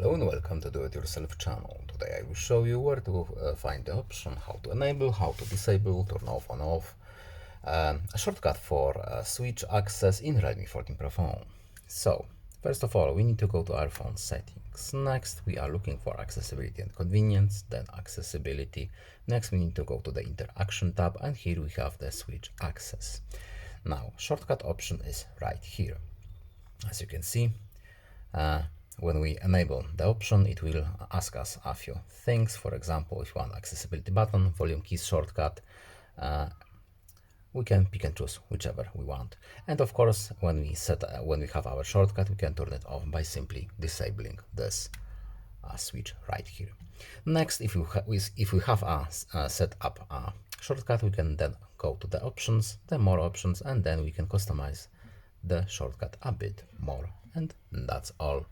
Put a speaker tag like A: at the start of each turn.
A: Hello and welcome to Do It Yourself channel. Today I will show you where to find the option, how to enable, how to disable, turn off on off, a shortcut for switch access in Realme 14 Pro phone. So first of all, we need to go to our phone settings. Next, we are looking for accessibility and convenience, then accessibility. Next, we need to go to the interaction tab, and here we have the switch access. Now, shortcut option is right here. As you can see, when we enable the option, it will ask us a few things. For example, if you want accessibility button, volume keys shortcut, we can pick and choose whichever we want. And of course, when we have our shortcut, we can turn it off by simply disabling this switch right here. Next, if we have set up a shortcut, we can then go to the options, the more options, and then we can customize the shortcut a bit more. And that's all.